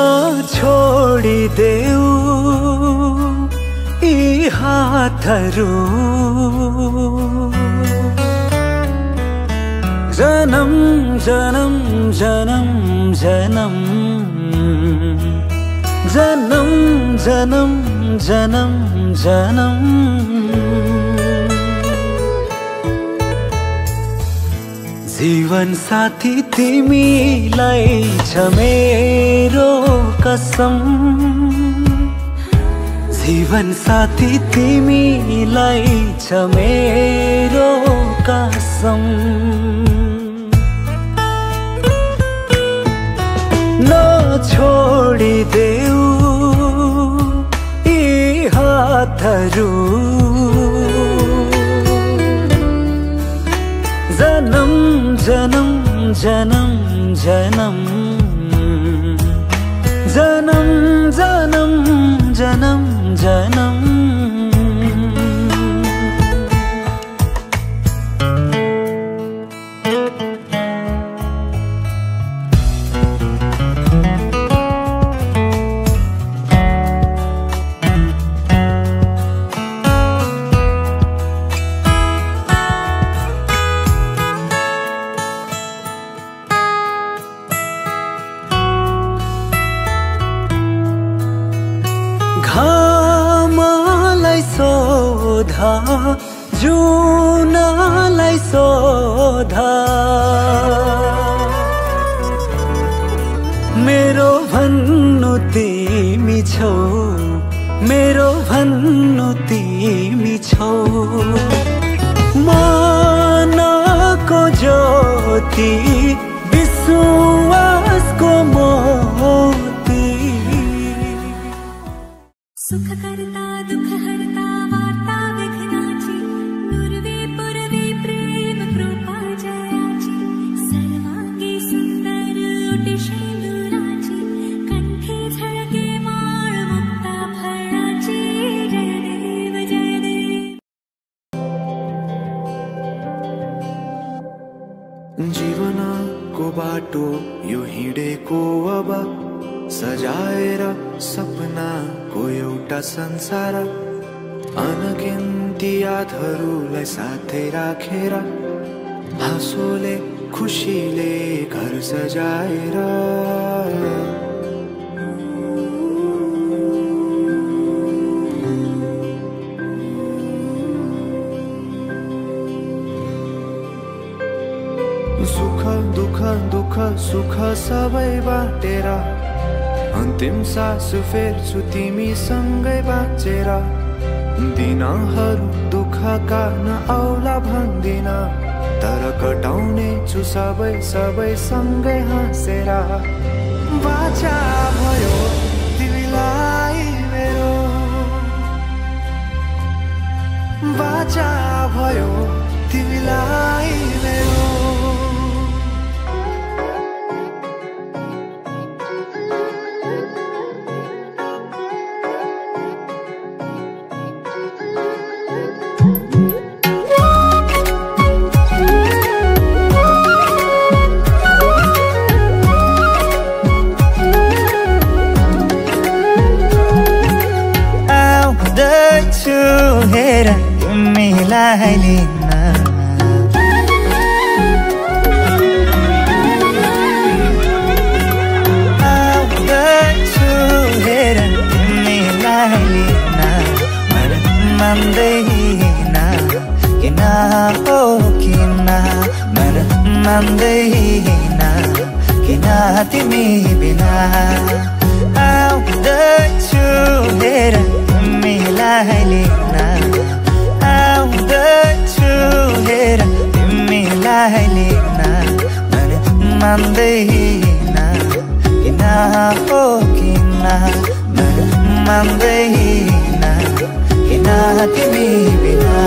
नछोडिदेऊ यी हातहरू जन्म जन्म जन्म जन्म जन्म जन्म जन्म जन्म जीवन साथी तिमीलाई छ मेरो कसम जीवन साथी तिमीलाई छ मेरो कसम नछोडिदेऊ यी हातहरू जन्म जन्म जन्म जन्म जन्म जन्म जन्म जन्म घामलाई सोधा जुनलाई सोधा मेरो भन्नु तिमी छौ मेरो भन्नु तिमी छौ मनको ज्योति विश्वासको मोती सुख करता दुख हरता वार्ता विघ्नाची पूर्वे पूर्वे प्रेम कृपा जयाची सर्वांगी सुंदर ओटी शेंदुराची कंठी झळके माळ मुक्ता फळाची जय देव जय देव जीवनको बाटो यो हिँडेको अब सजाएर सपनाको एउटा संसार अनगिन्ती यादहरूलाई साथै राखेर हाँसोले खुसीले घर सजाएर सुख दुख दुख सुख सबै बाटेर अन्तिम सास फेर्छु तिमीसँगै बाँचेर दिनहरू दुःखका नआउला भन्दिन तर कटाउने छु सबै सबै सँगै हाँसेर बाचा भयो तिमीलाई मेरो बाचा भयो तिमीलाई मेरो हेर तिमीलाई लिन आउँदैछु हेर तिमीलाई लिन मन मान्दैन किन हो किन मन मान्दैन किन तिमी बिना आउँदैछु हेर तिमीलाई लिन आउँदैछु हेर तिमीलाई लिन मन मान्दैन किन हो किन मन मान्दैन किन तिमी बिना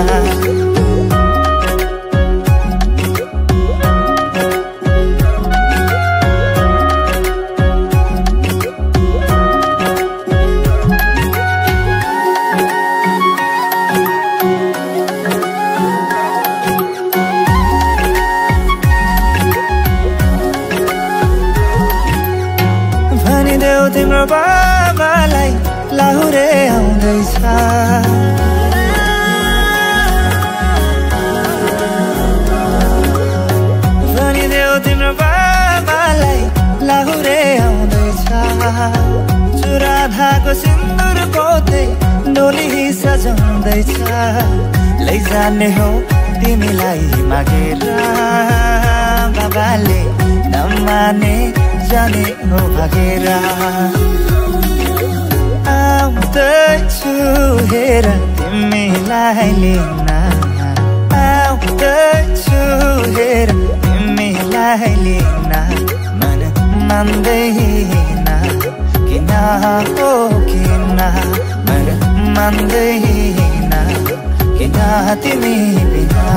भनिदेऊ तिम्रो बाबालाई लाहुरे आउँदैछ भनिदेऊ तिम्रो बाबालाई लाहुरे आउँदैछ चुराधाको सिन्दुर पोते डोली सजाउँदैछ लैजाने हो तिमीलाई मागेर बाबाले नमाने जाने हो भागेर आउँदैछु हेर तिमीलाई लिन आउँदैछु हेर तिमीलाई लिन मन मान्दैन किन हो किन मन मान्दैन किन तिमी बिना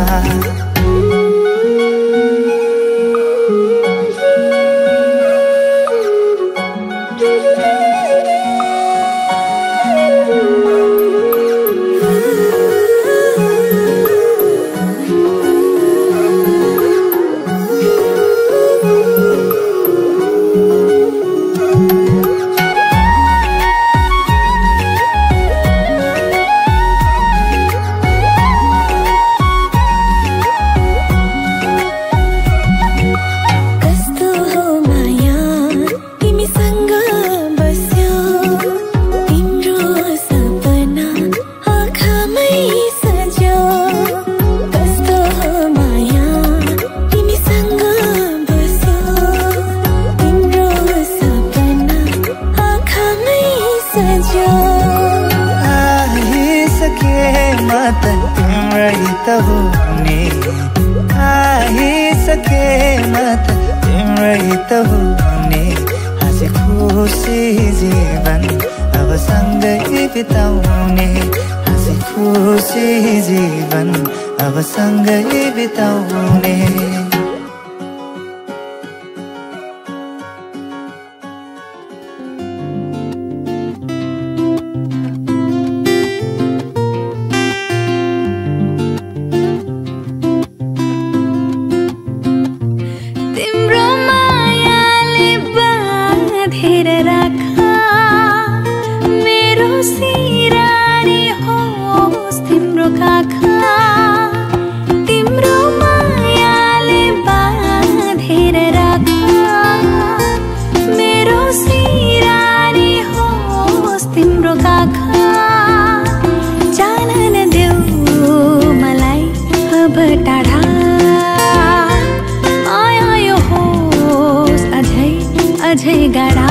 अझै गाडा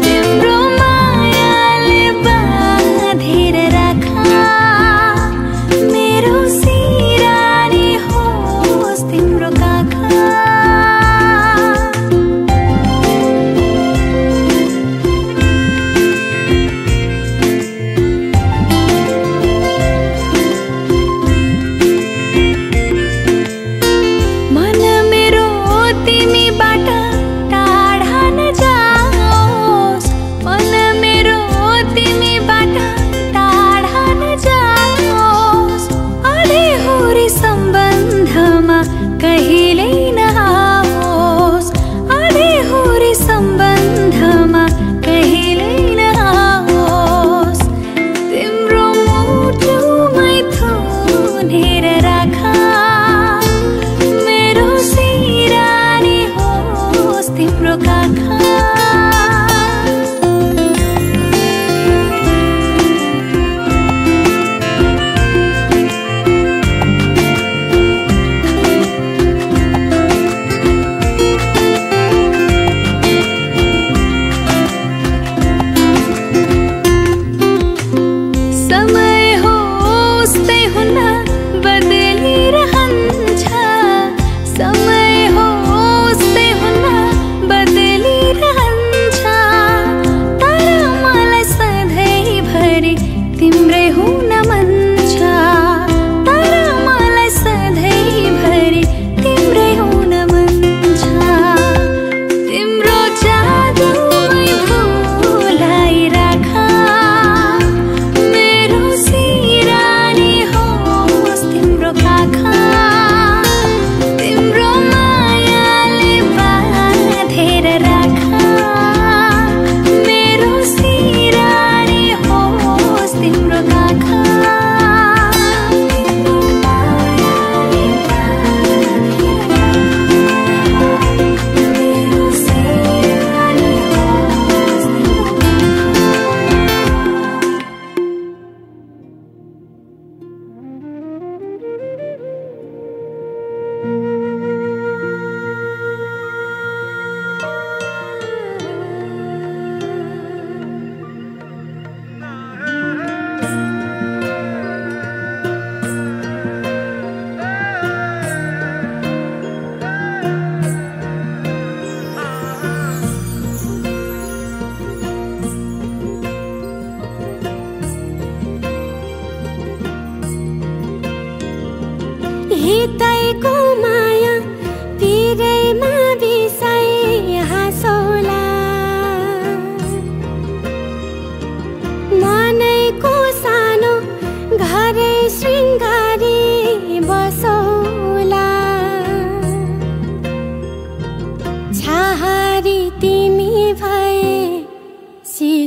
तिम्रो मायाले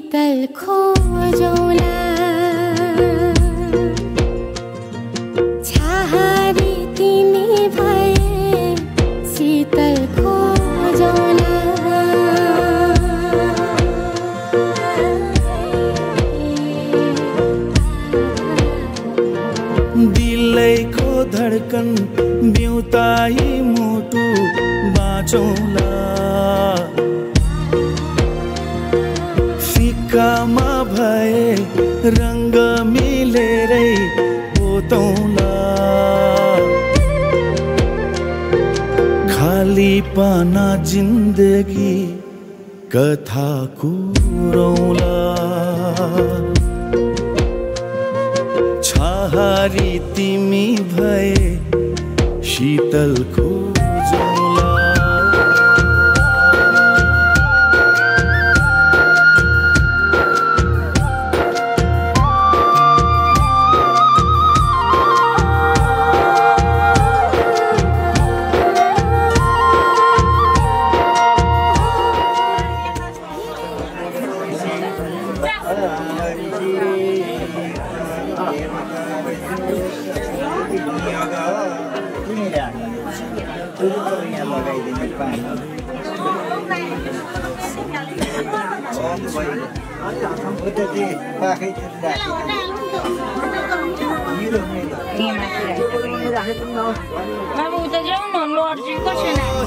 शीतल खोजौला छहारी तिमी भए शीतल खोजौला दिलैको धडकन बिउताई मुटु बाँचौला फिक्कामा भए रंग मिलेरै पोतौला खाली पाना जिन्दगी कथा कुरौला छहारी तिमी भए शीतल खोजौला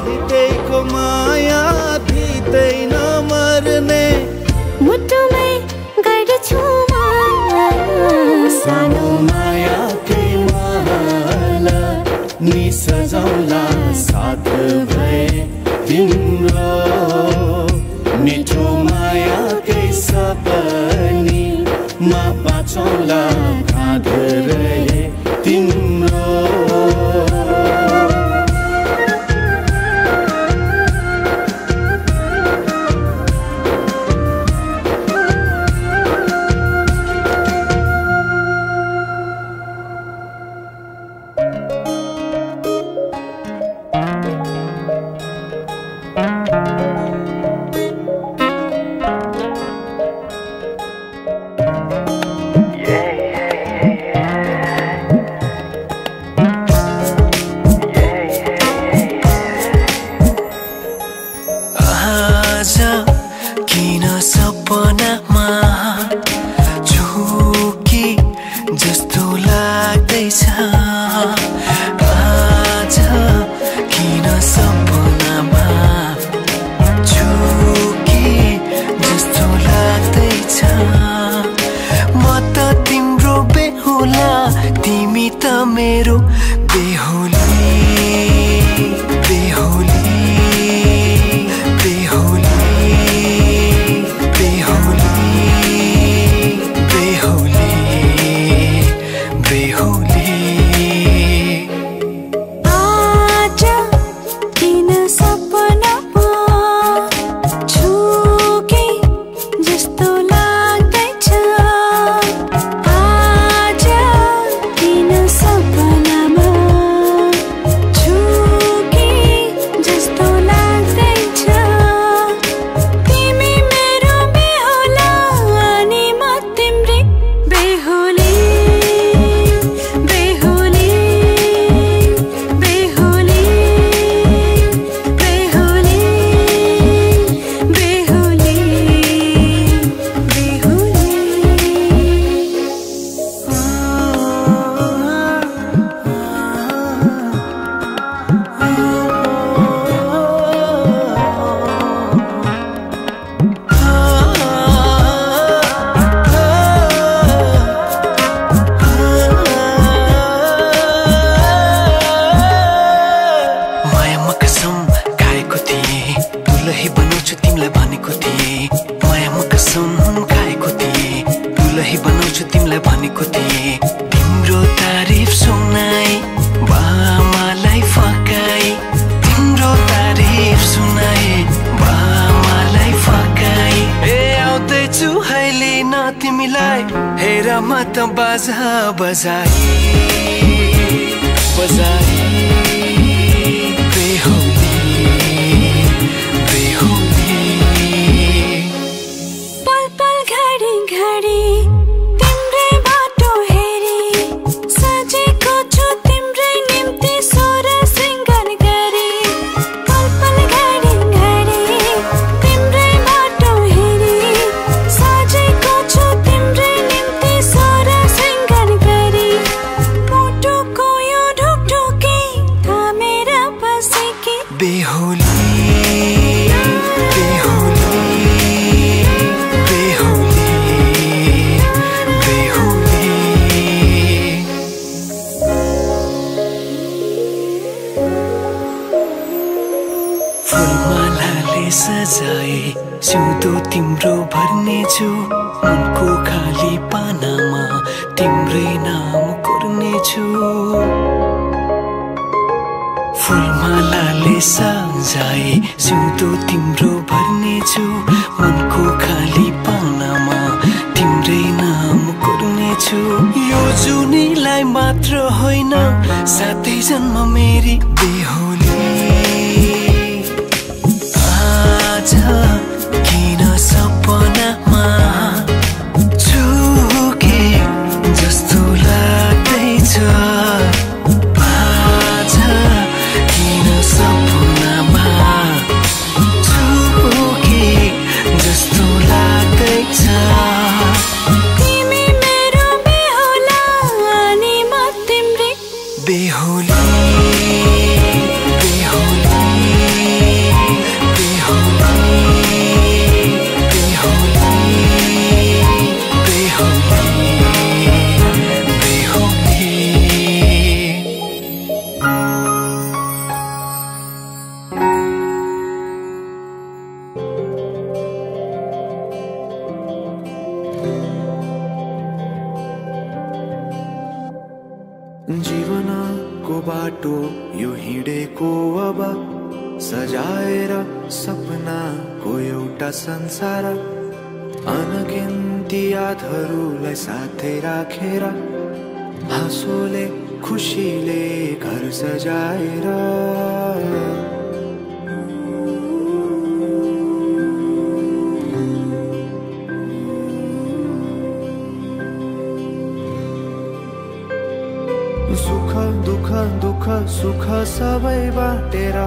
हितैको माया भित्रै नमर्ने मुटुमै गर्छु सानो मायाकै महल नि सजाउला साथ भए तिम्रो मिठो मायाकै सपनी मा बाँचौला काँध रहे तिम्रो पल पल सिउँदो तिम्रो भर्नेछु मनको खाली पानामा तिम्रै नाम कोर्नेछु फुलमालाले सजाए सिउँदो तिम्रो भर्नेछु मनको खाली पानामा तिम्रै नाम कोर्नेछु यो जुनीलाई मात्र होइन सातै जन्म मेरी बेहुली आज किन सपनामा छुके जस्तो लाग्दैछ आज किन सपनामा छुके जस्तो लाग्दैछ तिमी मेरो बेहुला अनि म तिम्रै बेहुली जीवनको बाटो यो हिँडेको अब सजाएर सपनाको एउटा संसार अनगिन्ती यादहरूलाई साथै राखेर हाँसोले खुसीले घर सजाएर सुख दुख दुख सुख सबै बाटेर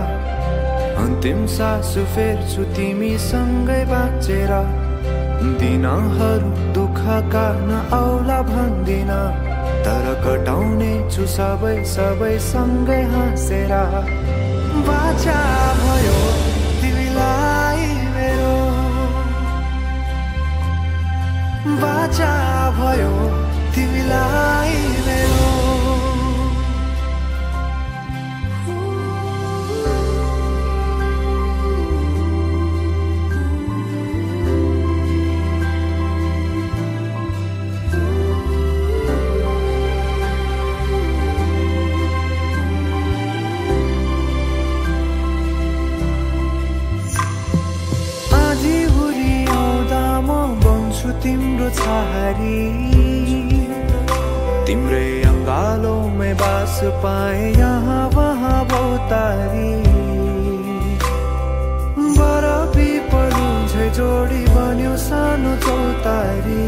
अन्तिम सास फेर्छु तिमीसँगै बाँचेर दिनहरू दुःखका नआउला भन्दिन तर कटाउने छु सबै सबै सँगै हाँसेर बाचा भयो तिमीलाई मेरो बाचा भयो तिमीलाई मेरो तिम्रो छहारी तिम्रै अङ्गालोमै बास पाए यहाँ वहाँ बहुतारी बरफी पलु झै जोडी बन्यो सानो चौतारी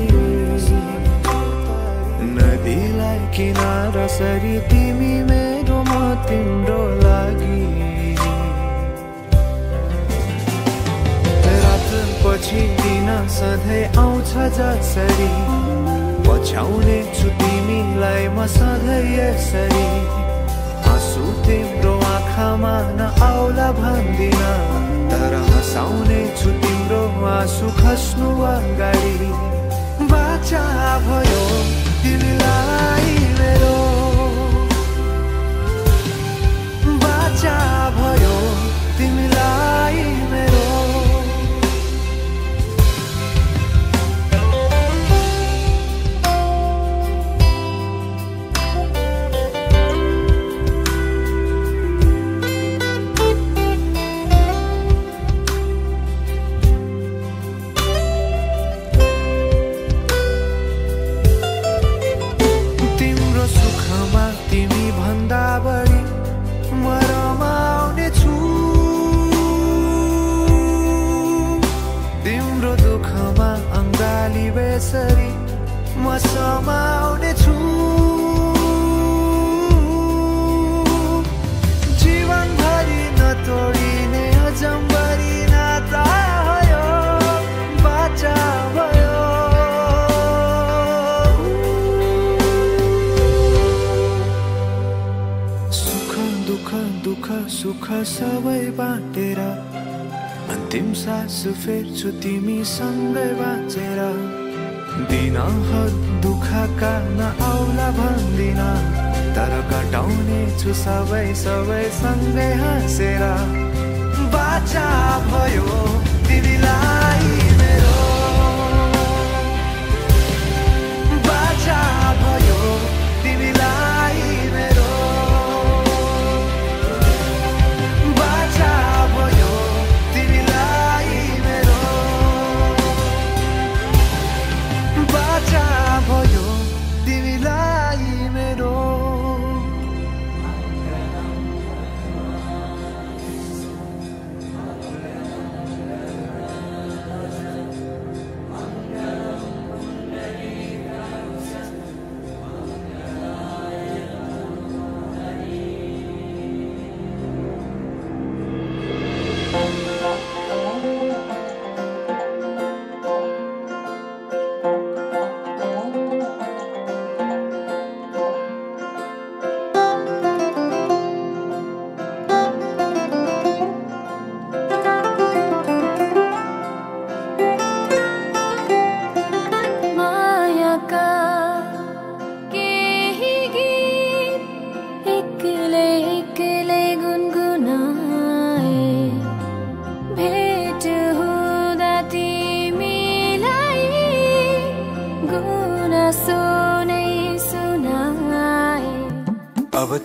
नदीलाई किनारा सरी तिमी मेरो म तिम्रो लागि पछि दिन सधैँ आउँछ जसरी पछ्याउने छु तिमीलाई म सधैँ यसरी आँसु तिम्रो आँखामा नआउला भन्दिन तर हँसाउने छु तिम्रो आँसु खस्नु अगाडि बाचा भयो तिमीलाई मेरो बाचा भयो तिमीलाई मेरो बेसरी म समाउने छु जीवनभरि नतोडिने अजम्बरी नाता भयो बाचा भयो सुख दुख दुख सुख सबै बाटेर अन्तिम सास फेर्छु तिमीसँगै बाँचेर दिनहरू दुःखका नआउला भन्दिन तर कटाउने छु सबै सबै सँगै हाँसेर बाचा भयो तिमीलाई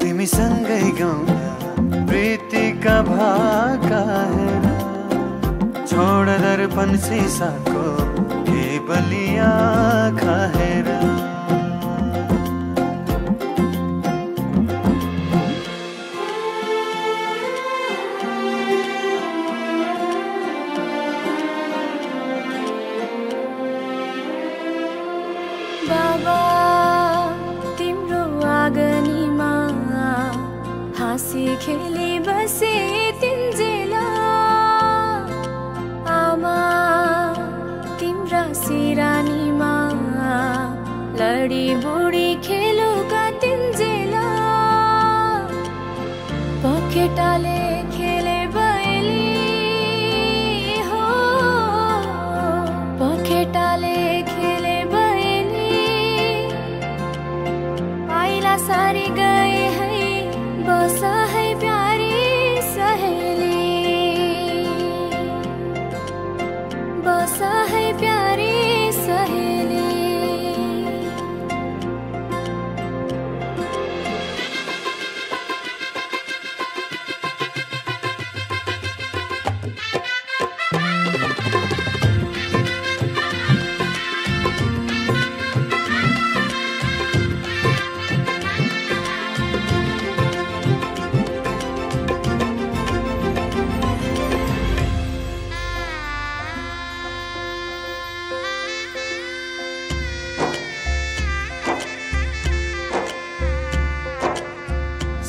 तिमीसँगै गाउँदा प्रीतिका भाका हेर छोड दर्पण सिसाको केवलिया खाएर बाबा तिम्रो आँगनीमा हाँसी खेली बसे तिन्जेला आमा तिम्रा सिरानीमा लडी बुढी खेलुका तिन्जेला पखेटाले खेले बयली हो पखेटाले खेले सारी गए है बसा है प्यारी सहेली बसा है प्यारी सहेली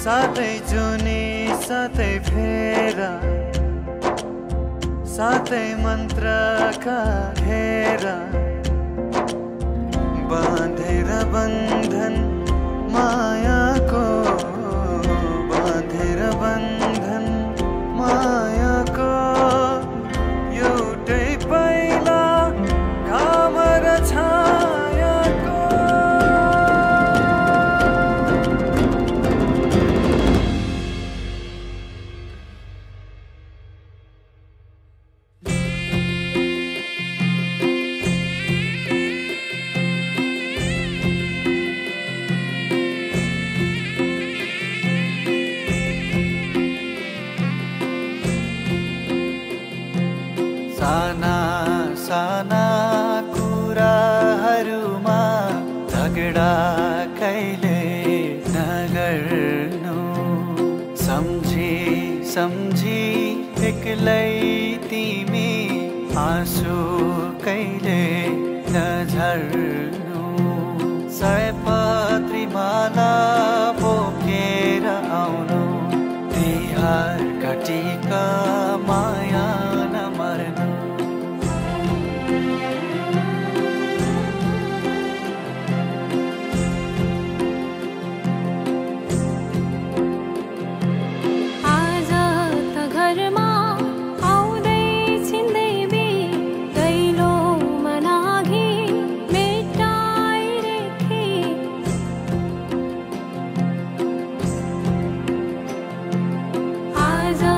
साथै जुनी साथै फेरा साथै मन्त्रका घेरा बाँधेर बन्धन मायाको बाँधेर बन्धन मायाको एउटै पहिला घाम र छायाको साना साना कुराहरूमा झगडा कहिले नगर्नु सम्झी सम्झी एक्लै तिमी आँसु कहिले नझर्नु सयपत्री माला बोकेर आउनु तिहार काटीका माया नमर्नु आजा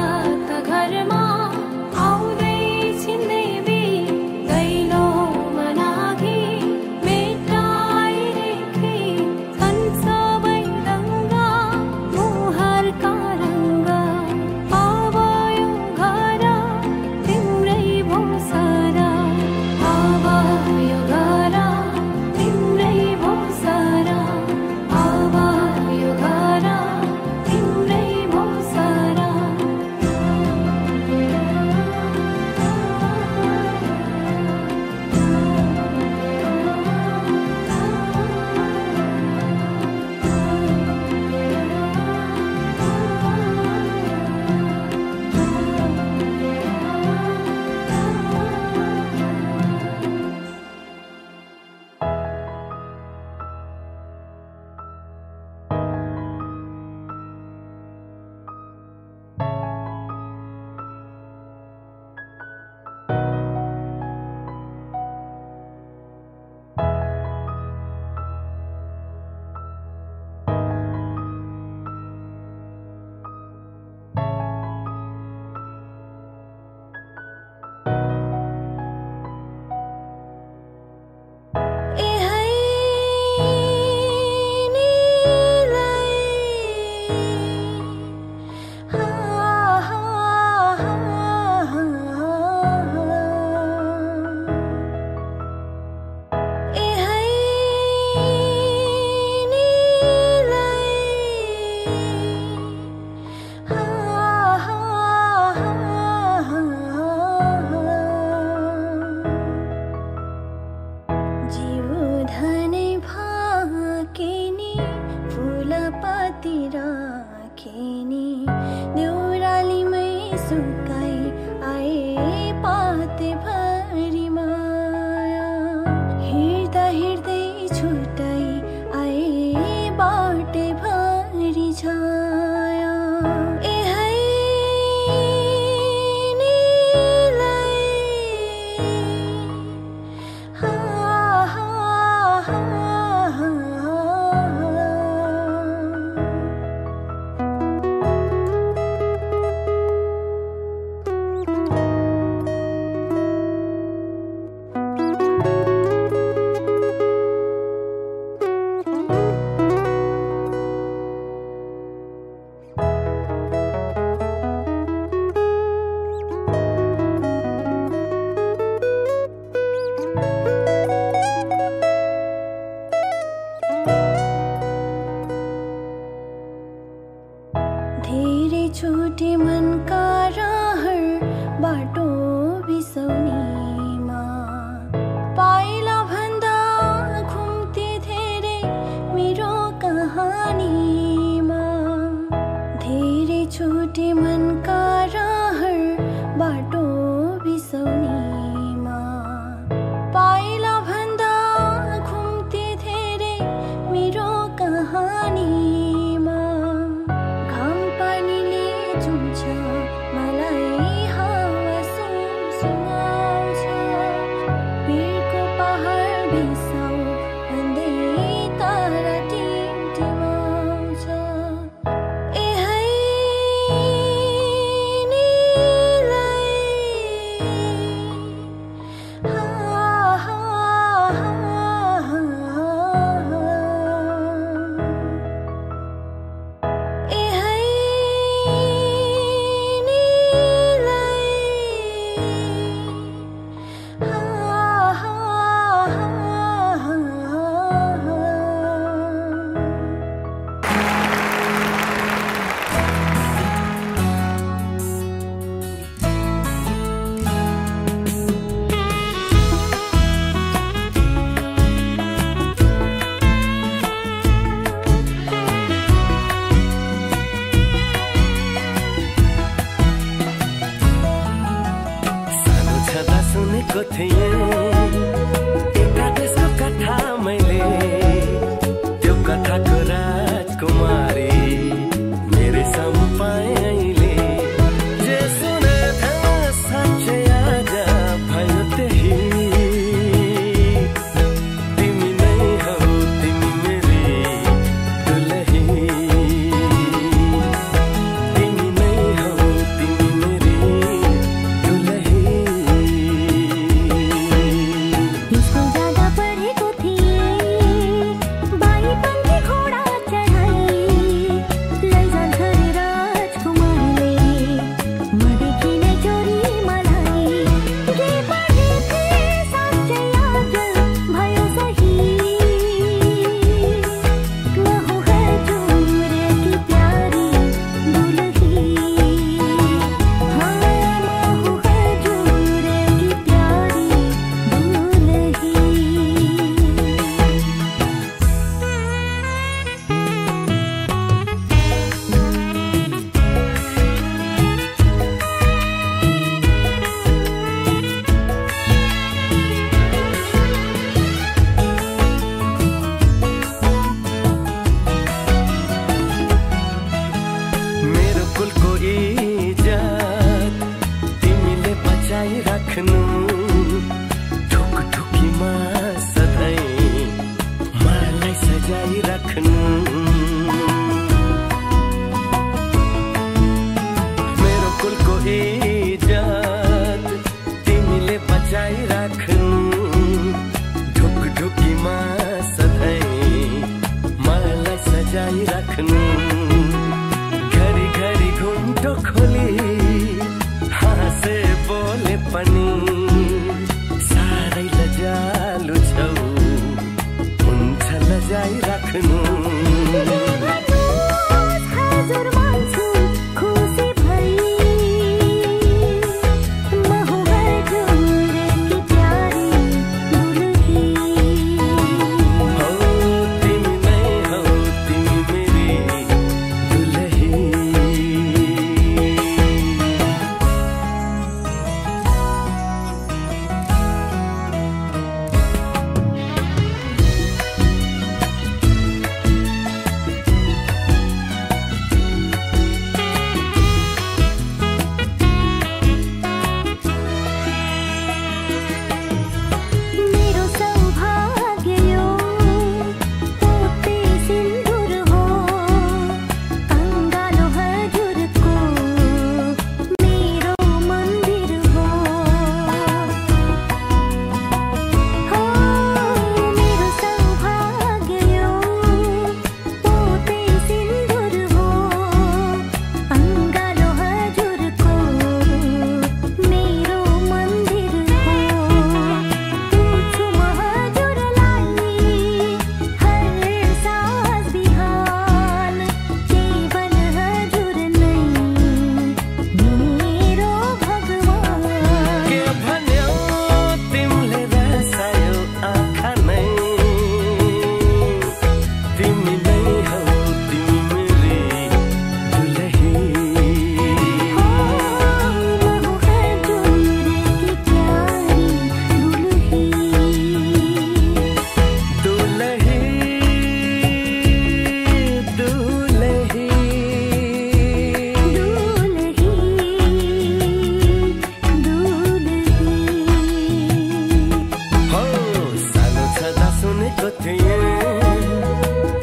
थिए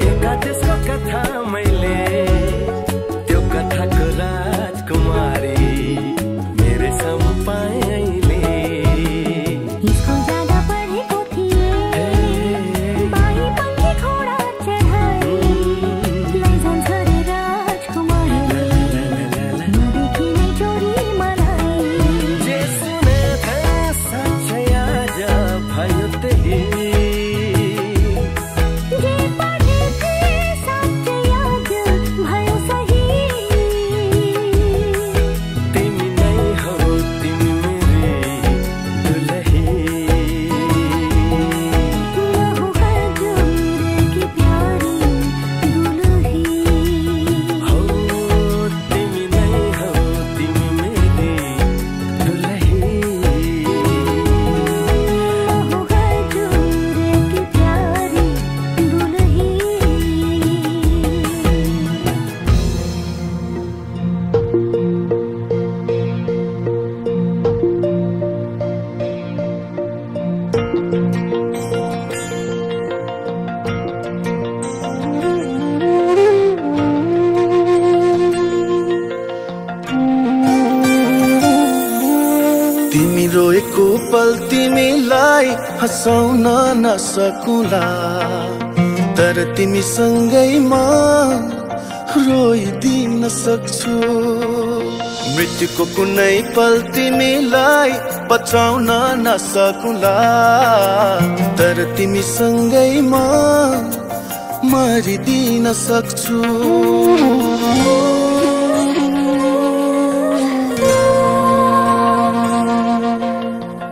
एका त्यसको कथा मैले त्यो कथाको राजकुमारी मेरै सामु पाएँ अहिले स्कुल जाँदा पढेको थिए बाई पंखी घोडा चढाई लैजान्छ रे राजकुमारी नदेखि नै चोरी मलाई जे सुने थिएँ साँच्चै आज भयो त्यही जे पढेथे साँच्चै आज भयो सही तिमी नै हौ तिमी मेरी दुलही महु हजुर की प्यारी दुलही हौ तिमी नै हौ तिमी मेरी दुलही महु हजुर की प्यारी दुलही तिमी रोएको पल तिमीलाई हँसाउन नसकुला तर तिमीसँगै म रोइदिन सक्छु मृत्युको कुनै पल तिमीलाई बचाउन नसकुला तर तिमीसँगै म मरिदिन सक्छु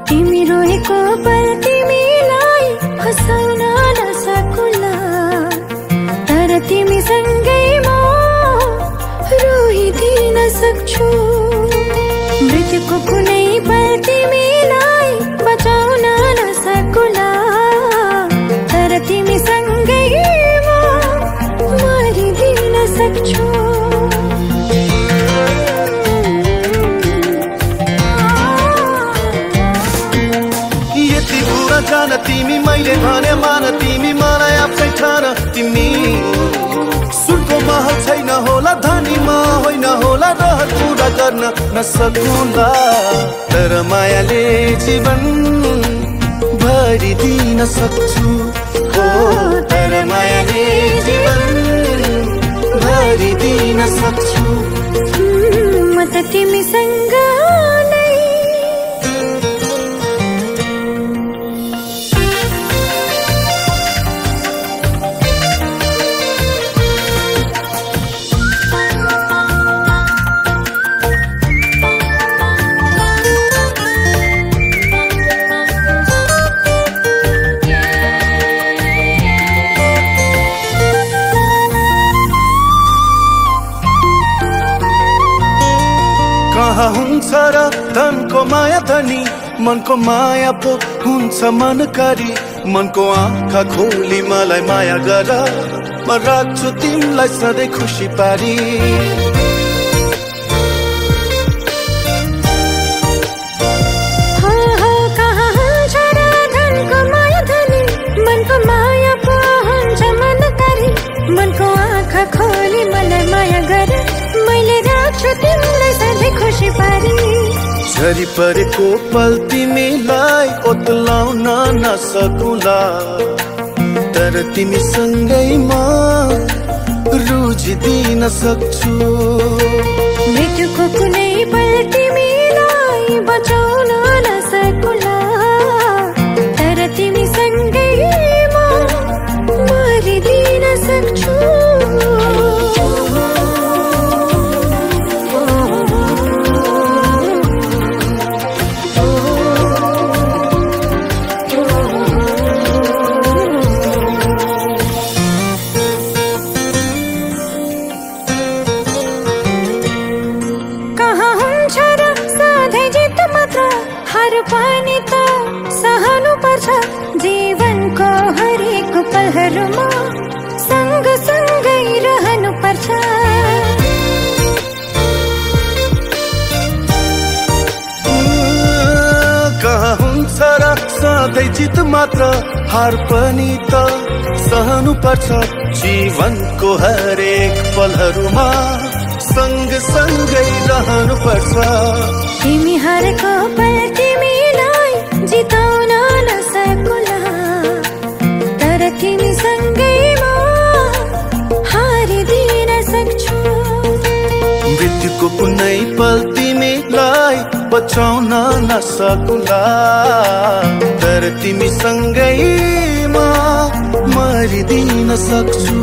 तिमी रोएको पल तिमीलाई हँसाउन नसकुला तर तिमीसँगै म रोइदिन सक्छु मृत्युको कुनै पल तिमीलाई बचाउन नसकुला तर तिमीसँगै म मरिदिन सक्छु यति कुरा जान तिमी मैले भने मान तिमी मलाई आफै ठान तिमी सुनको महल छैन होला धनीमा होइन होला रहर पुरा गर्न नसकुला तर मायाले जीवन भरिदिन सक्छु हो तर मायाले जीवन भरिदिन सक्छु म त तिमीसँग नै कहाँ हुन्छ र धनको माया धनी मनको माया पो हुन्छ मनकारी मनको आँखा खोली मलाई माया गर म राख्छु तिमीलाई सधैँ खुसी पारी कहाँ हुन्छ र धनको माया धनी मनको माया पो हुन्छ मनकारी मनको आँखा खोली मलाई माया गर मैले राख्छु तिमीलाई सधैँ खुसी पारी झरी परेको पल तिमीलाई ओतलाउन नसकुला तर तिमीसँगै म रुझिदिन सक्छु मृत्युको कुनै पल तिमीलाई बचाउन नसकुला तर तिमीसँगै म मरिदिन सक्छु पानी त सहनु पर्छ जीवनको हरेक पलहरूमा सँग सँगै रहनु पर्छ कहाँ हुन्छ र सधैँ जित मात्र हार पनि त सहनु पर्छ जीवनको हरेक पलहरूमा सँग सँगै रहनु पर्छ तिमी हारेको पल तिमीलाई जिताउन नसकुला तर तिमी सँगै म हारिदिन सक्छु मृत्युको कुनै पल तिमीलाई बचाउन नसकुला तर तिमी सँगै म मरिदिन सक्छु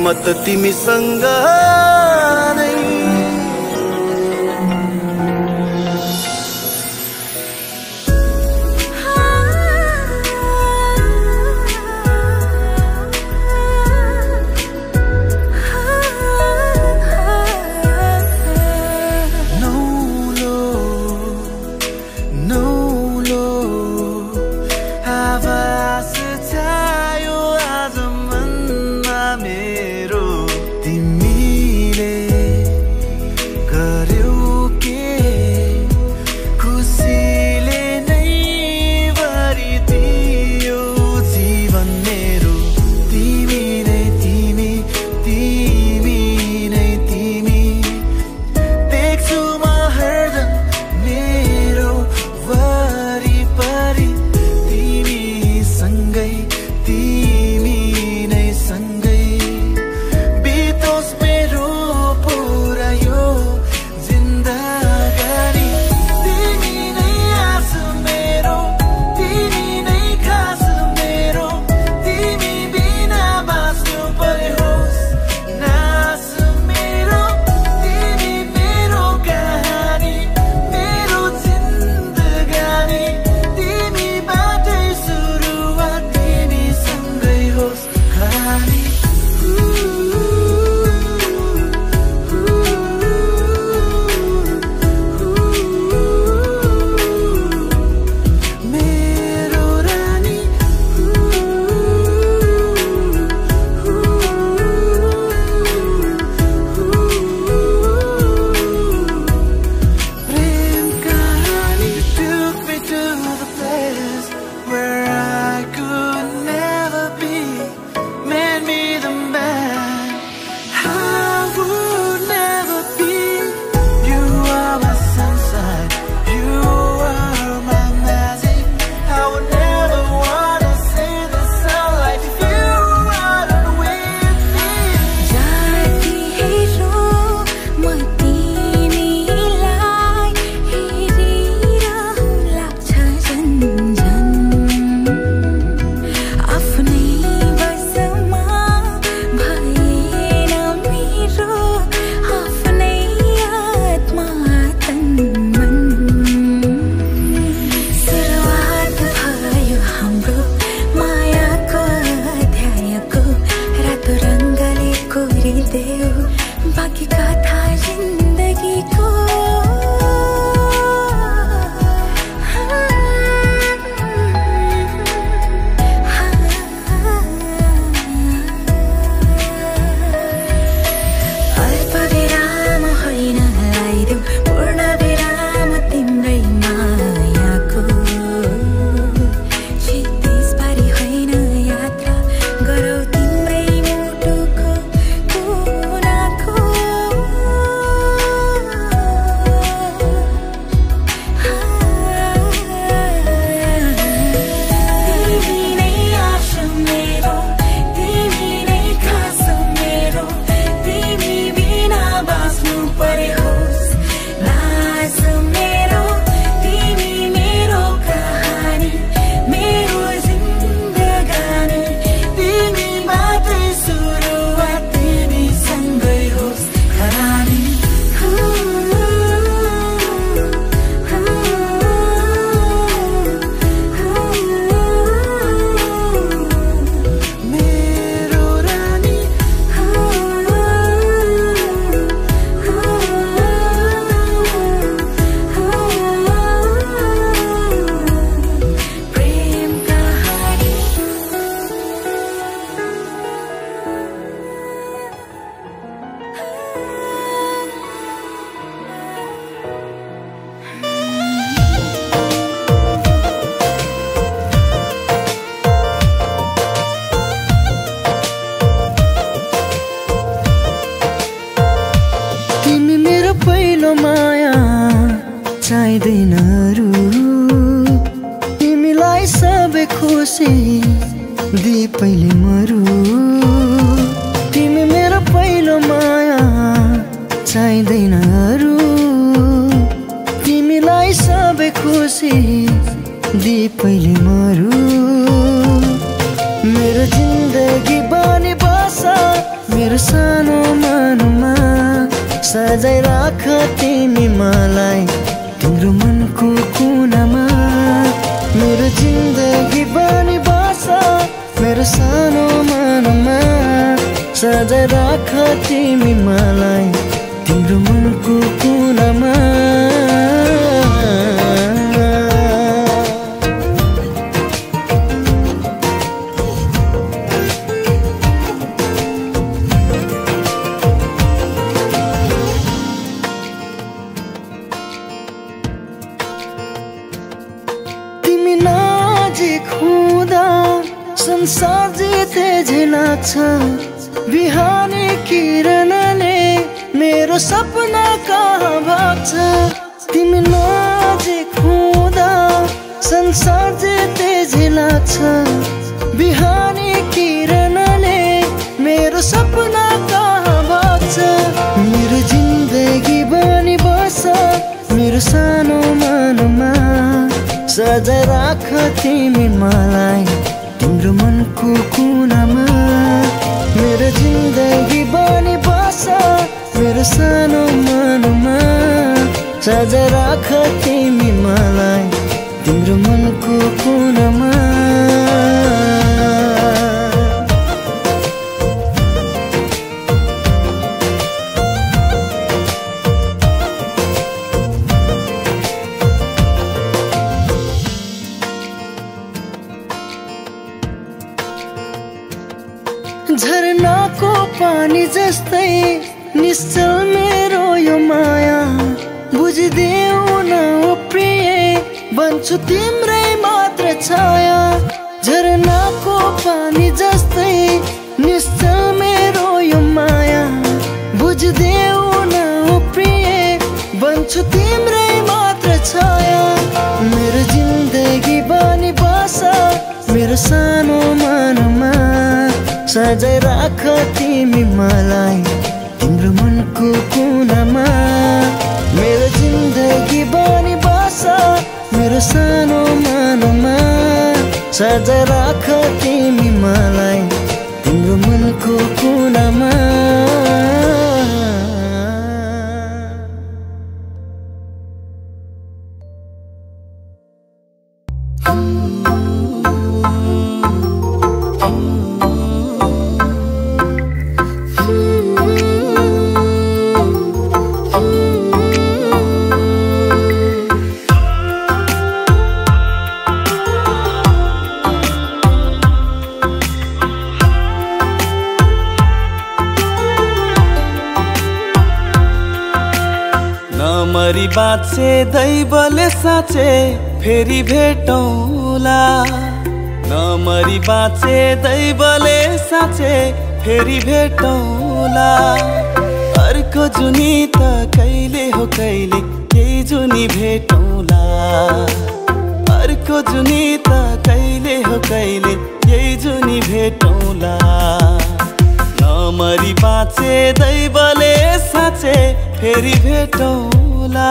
म त तिमीसँग नै तिमी सबै खुसी दि पहिले मरु तिमी मेरो पहिलो माया चाहिँदैन अरू तिमीलाई सबै खुसी दि पहिले मरु मेरो जिन्दगी बनी बस मेरो सानो मनमा सजाइ राख तिमी मलाई तिम्रो मनको कुनामा मेरो जिन्दगी बनी बस मेरो सानो मनमा सजाइ राख तिमी मलाई तिम्रो मनको कुनामा तिमी नजिक हुँदा संसार जिते झै लाग्छ बिहानी किरणले मेरो सपना कहाँ भाग्छ तिमी नजिक हुँदा संसार जिते झै लाग्छ बिहानी किरणले मेरो सपना कहाँ भाग्छ मेरो जिन्दगी बनी बस मेरो सानो मनमा सजाइ राख तिमी मलाई तिम्रो मनको कुनामा मेरो जिन्दगी बनी बस मेरो सानो मनमा सजाइ राख तिमी मलाई तिम्रो मनको कुनामा झरनाको पानी जस्तै निश्चल मेरो यो माया बुझिदेऊ न ओ प्रिय बन्छु तिम्रै मात्र छाया झरनाको पानी जस्तै निश्चल मेरो यो माया बुझिदेऊ न ओ प्रिय बन्छु तिम्रै मात्र छाया मेरो जिन्दगी बनी बस मेरो सानो मनमा सजाइ राख तिमी मलाई तिम्रो मनको कुनामा मेरो जिन्दगी बनी बस मेरो सानो मनमा सजाइ राख तिमी मलाई तिम्रो मनको कुनामा नमरी बाँचे दैवले साँचे फेरि भेटौँला नमरी बाँचे दैवले साँचे फेरि भेटौँला अर्को जुनी त कहिले हो कहिले केही जुनी भेटौँला अर्को जुनी त कहिले हो कहिले केही जुनी भेटौँला नमरी बाँचे दैवले साँचे फेरि भेटौँला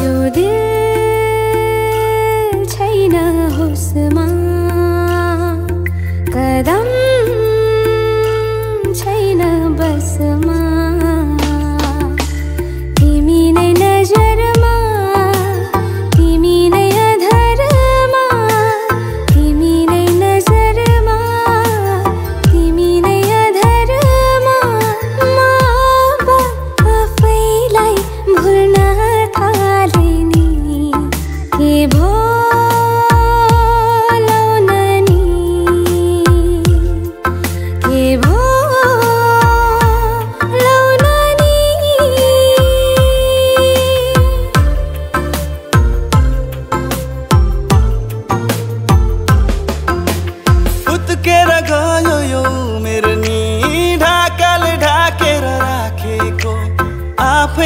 यो दिल छैन होसमा कदम छैन बसमा तिमी नै नजरमा तिमी नै अधरमा तिमी नै नजरमा तिमी नै अधरमा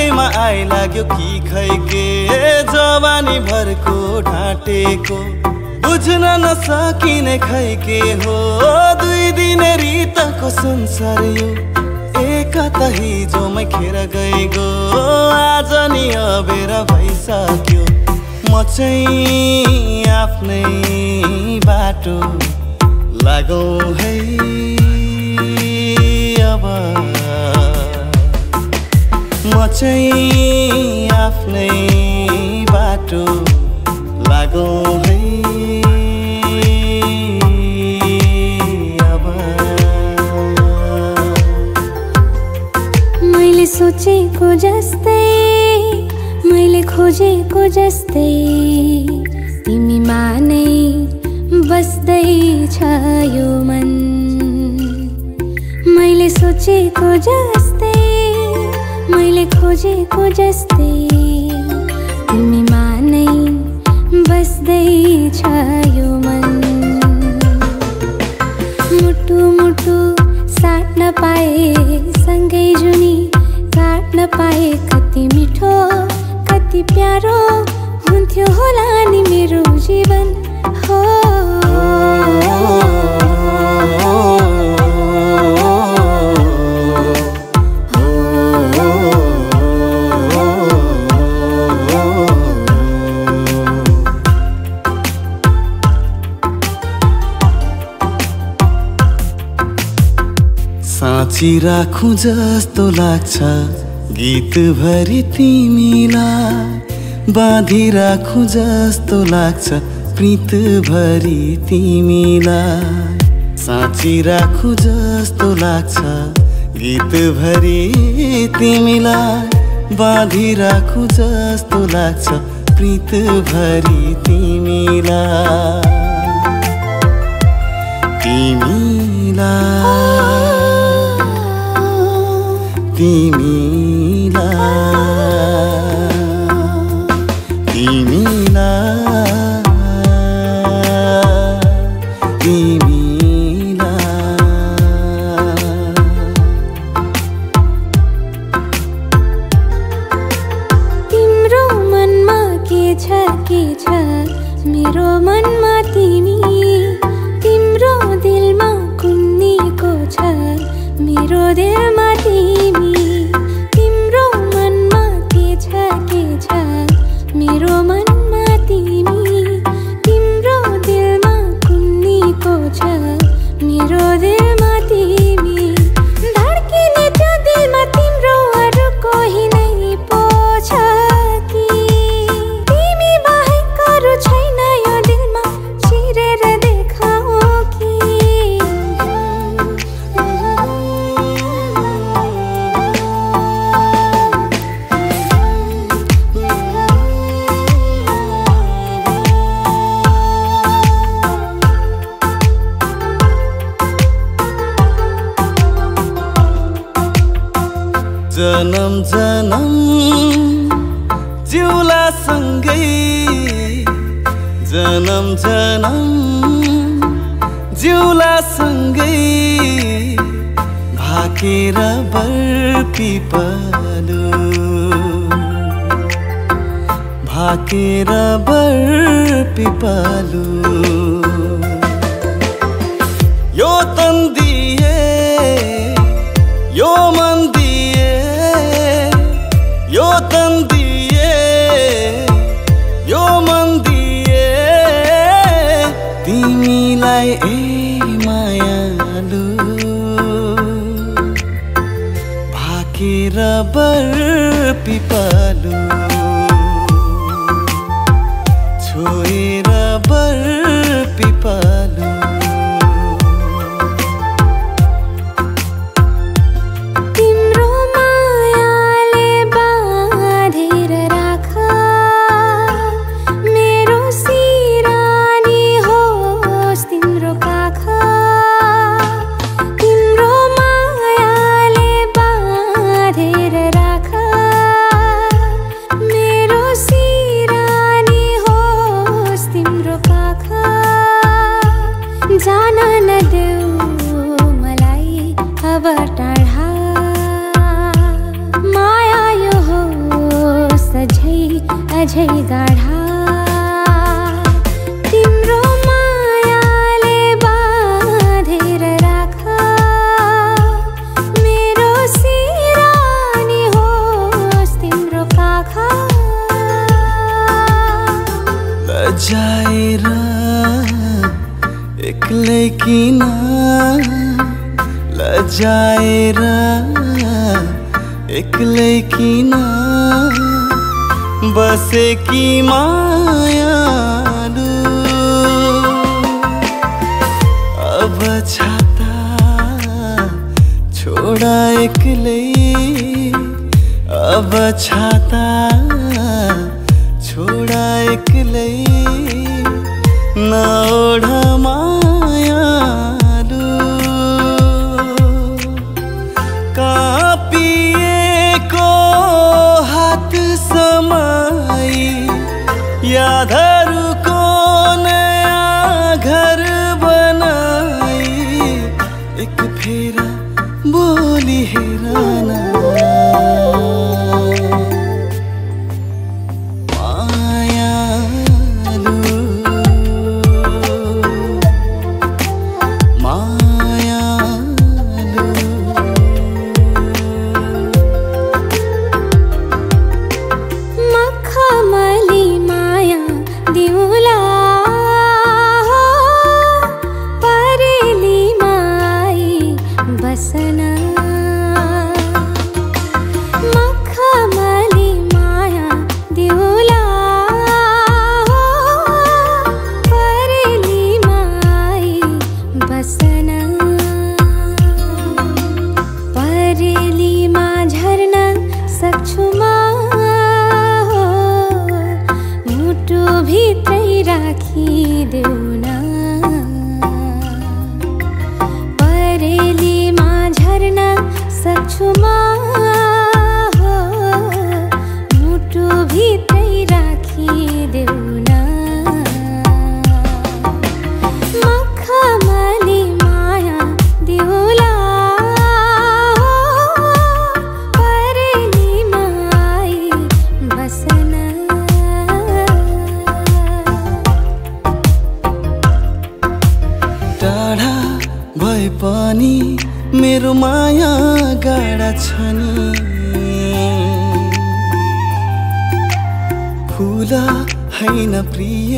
आँखैमा आइलाग्यो कि खै के जवानी भरको ढाँटेको बुझ्न नसकिने खै के हो दुई दिने रितको संसार यो एकता हिजोमै खेर गएको आज नि अबेर भइसक्यो म चाहिँ आफ्नै बाटो लागौँ है अब म चाहिँ आफ्नै बाटो लागौँ है अब मैले सोचेको जस्तै मैले खोजेको जस्तै तिमीमा नै बस्दैछ यो मन मैले सोचेको जस्तै मैले खोजेको जस्तै तिमीमा नै बस्दैछ यो मन मुटु मुटु साट्न पाए सँगै जुनी काट्न पाए कति मिठो कति प्यारो हुन्थ्यो होला नि मेरो जीवन हो साँची राखुँ जस्तो लाग्छ गीतभरि तिमीलाई बाँधी राखुँ जस्तो लाग्छ प्रीतभरि तिमीलाई साँची राखुँ जस्तो लाग्छ गीतभरि तिमीलाई बाँधी राखुँ जस्तो लाग्छ प्रीतभरि तिमीलाई तिमीलाई तिम्रो मनमा के छ मेरो मनमा तिमी तिम्रो दिलमा कुन्नीको छ मेरो दिलमा तिमी तिम्रो मनमा के छ मेरो मनमा तिमी तिम्रो दिलमा कुन्नीको छ मेरो दिलमा तिमी धड्किने त्यो दिलमा तिम्रो अरू कोही नै पो छ कि तिमी बाहेक अरू छैन यो दिलमा चिरेर देखाऊ कि जन्म जन्म जिउला सँगै जन्म जन्म जिउला सँगै भाकेर बर पिपलु भाकेर बर पिपलु यो तन दिए यो मन दिए यो तन दिए यो मन दिए तिमीलाई ए मायालु भाकेर बर पिपलु छोएर बर पिपलु झै गाढा तिम्रो मायाले बाँधेर राख मेरो सिरानी होस् तिम्रो पाखा लजाएर एक्लै किन लजाएर एक्लै किन बसेकी मायालु अब छाता छोडा एक्लै अब छाता छोडा एक्लै नओढ मायालु कापिएको हात समाई यादहरूको नयाँ घर बनाई एक फेरा बोली हेरन मेरो माया गाडा छ नि फुल हैन प्रिय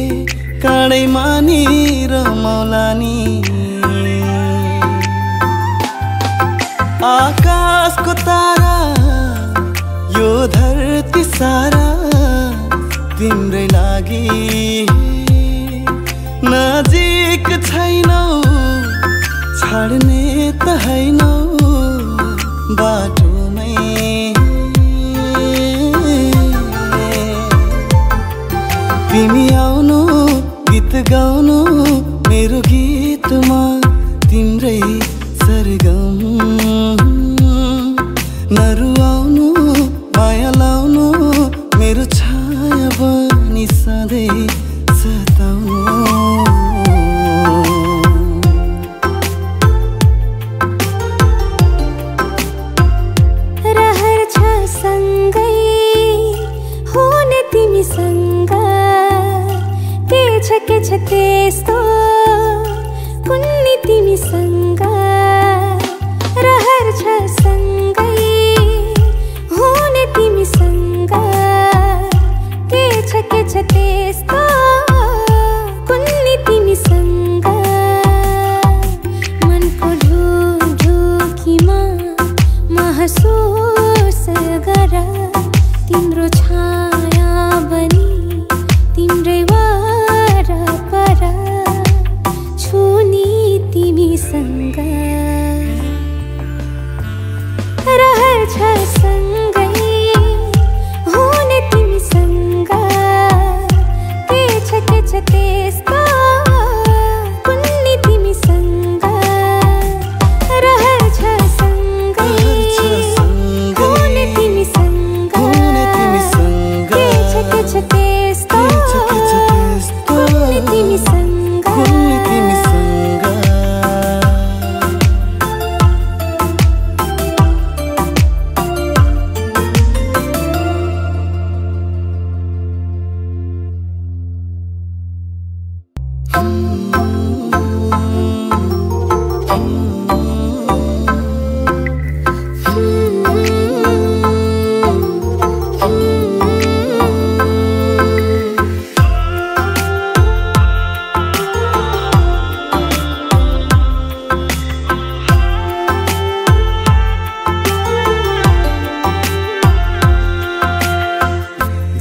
काँडै मानी रमाउला नि आकाशको तारा यो धरती सारा तिम्रै लागि नजिक छैनौ छाड्ने त हैनौ बाटोमै तिमी आउनु गीत गाउनु मेरो गीतमा तिम्रै सरगम नरुवाउनु माया लाउनु मेरो छाया बनी सधैँ सताउनु के छ त्यस्तो कुन्नी तिमीसँग रहर छ सँगै हुने तिमीसँग के छ त्यस्तो कुन्नी तिमीसँग मनको ढुकढुकीमा महसुस गर तिम्रो छाया बनी तिम्रै तिमीसँग रहर छ सँगै हुने तिमीसँग के छ त्यस्तो कुन्नी तिमीसँग रहर छ सँगै हुने तिमीसँग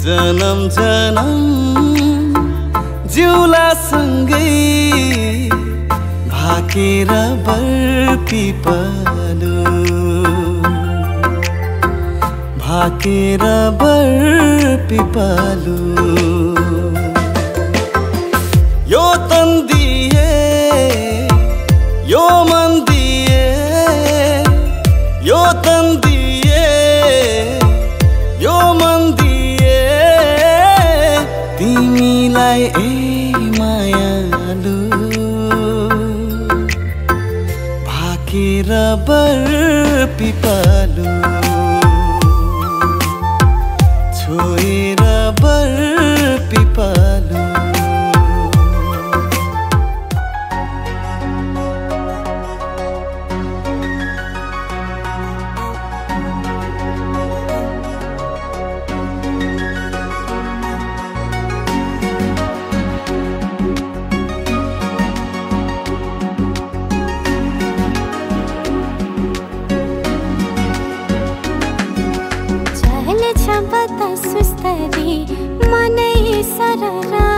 जन्म जन्म जिउला सँगै भाकेर बर पिपलु भाकेर बर पिपलु यो तन दिए यो मन दिए यो तन दिए यो मन दिए तिमीलाई ए मायालु भाकेर बर पिपलु छोएर बर पिपलु सुस्तरी मनै सररा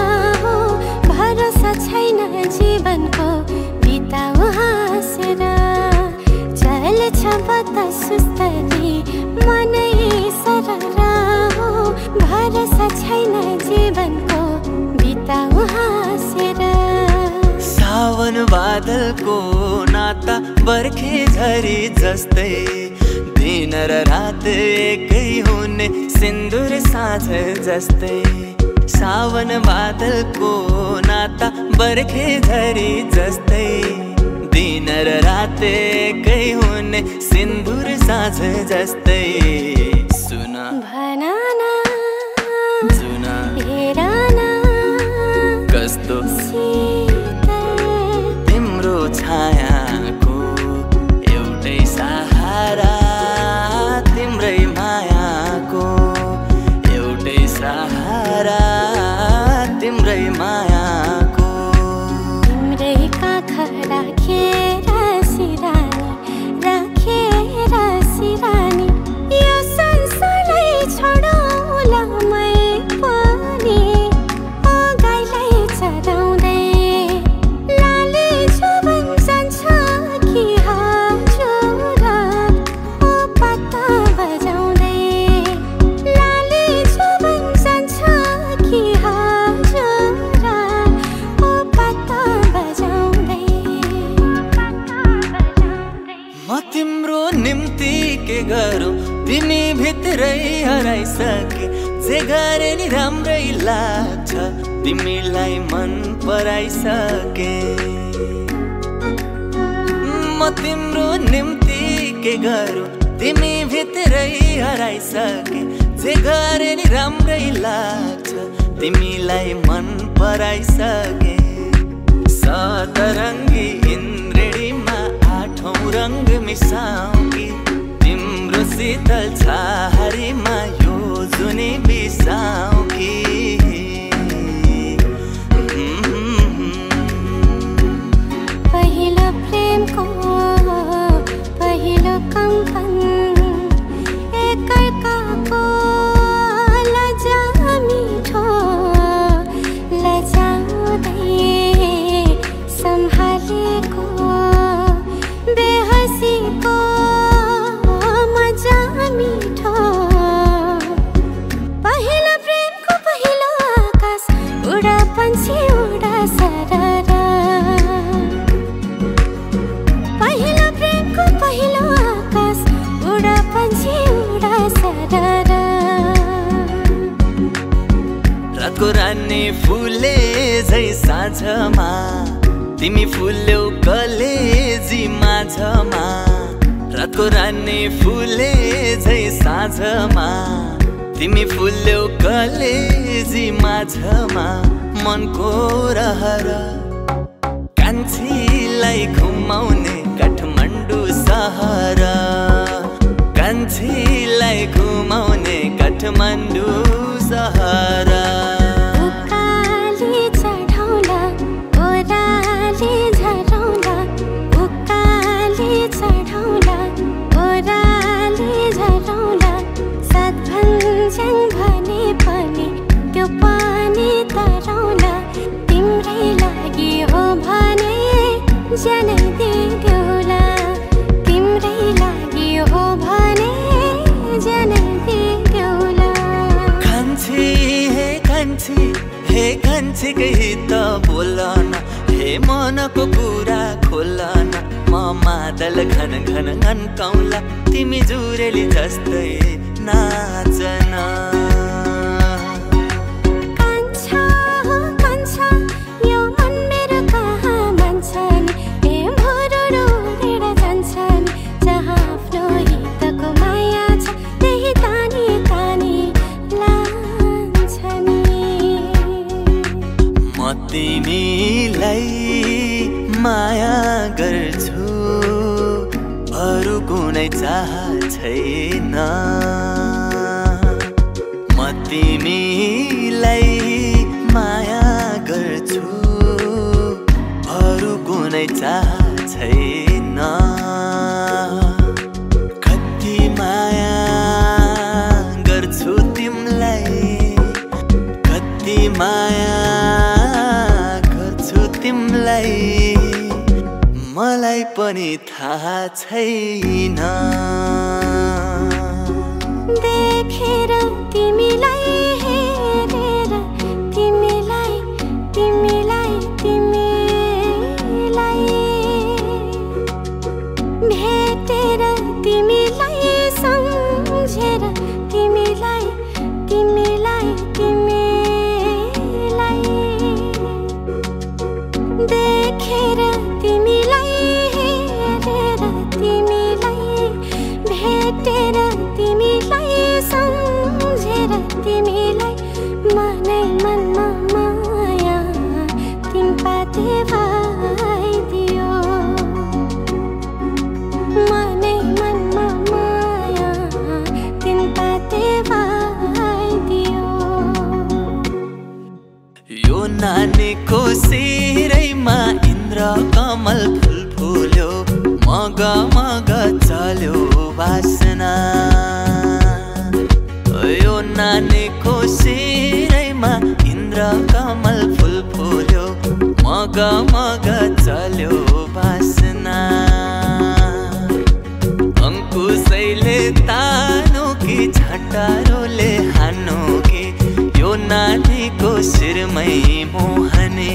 हो भरोसा छैन जीवनको बिताउ हाँसेर चल्छ बता सुस्तरी मनै सररा हो भरोसा छैन जीवनको बिताउ हाँसेर सावन बादलको नाता बर्खे झरी जस्तै दिन र रात एकै हुने सिन्दुर साँझ जस्तै सावन बादलको नाता बर्खे झरी जस्तै दिन र रात एकै हुने सिन्दुर साँझ जस्तै सुन भनाना सुन हेराना कस्तो शीतल तिम्रो छायाको एउटै सहारा तिम्रै मायाको एउटै सहारा तिम्रै मायाको तिम्रै काखा राखेर सिरानी यो संसारलाई छोडौला मै पनि ओ गाईलाई चराउँदै लाले जोबन जान्छ कि हजुर ओ पत्ता बजाउँदै लाले जोबन जान्छ कि हजुर ओ पत्ता बजाउँदै म तिम्रो निम्ति के गरौँ तिमी भित्रै हराइसके जे गरे नि राम्रै लाग्छ तिमीलाई मन पराइसके म तिम्रो निम्ति के गरौँ तिमी भित्रै हराइसके जे गरे नि राम्रै लाग्छ तिमीलाई मन पराइसके सतरङ्गी इन्द्रेणीमा आठौँ रङ्ग मिसाउँ कि तिम्रो शीतल छाहारीमा यो जुनी बिसाउँ कि पहिलो प्रेमको पहिलो कम्पन एकअर्काको लजा मिठो लजाउँदै सम्हालेको बेहसीको मजा मिठो पहिलो प्रेमको पहिलो आकाश उडा पन्छी उडा सररा पहिलो प्रेमको पहिलो आकाश उडा पन्छी उडा सररा रातको रानी फुले झै साँझमा तिमी फुल्यौ कलेजी माझमा रातको रानी फुले झै साँझमा तिमी फुल्यौ कलेजी माझमा मनको रहर कान्छीलाई घुमाउने काठमाडौँ सहर कान्छीलाई घुमाउने काठमाडौँ सहर उकाली चढाउँला ओराली झराउँला उकाली चढाउँला ओराली झराउँला सात भन्ज्याङ भने पनि ज्यानै दिदेऊला तिम्रै लागि हो भने ज्यानै दिदेऊला कान्छी हे कान्छी केही त बोल न हे मनको कुरा खोल न म मादल घन घन घन्काउला तिमी जुरेली जस्तै नाचन तिमीलाई माया गर्छु अरू कुनै चाह छैन म तिमीलाई माया गर्छु अरू कुनै चाह छैन कति माया गर्छु तिमीलाई कति माया तिमलाई मलाई पनि थाहा छैन देखेर तिमीलाई हेरेर तिमीलाई भेटेर तिमीलाई सम्झेर तिमीलाई देखेर तिमीलाई हेरेर तिमीलाई भेटेर तिमीलाई सम्झेर तिमीलाई मनै मनमा माया तिमी पाते भइदियो मनै मनमा माया तिमी पाते भइदियो यो नानीको शिरैमा इन्द्र कमल फुल फुल्यो मग मग चल्यो वासना यो नानीको शिरैमा इन्द्र कमल फुल फुल्यो मग मग चल्यो वासना अंकुशैले तानो कि झटारोले हानो कि यो नानीको शिरमै मोहने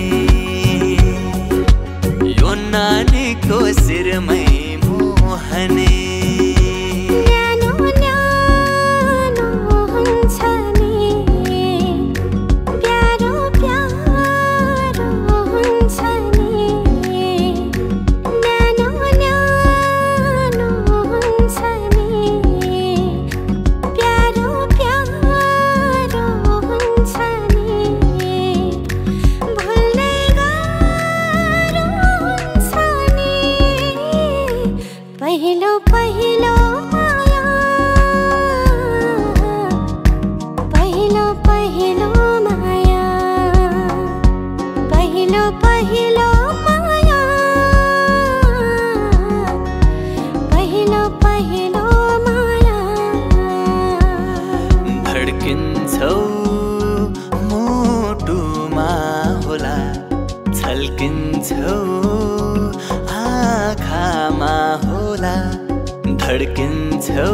यो नानीको शिरमै मोहने मुटुमा होला छल्किन्छौ आँखामा होला धड्किन्छौ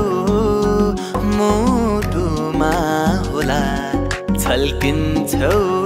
मुटुमा होला छल्किन्छौ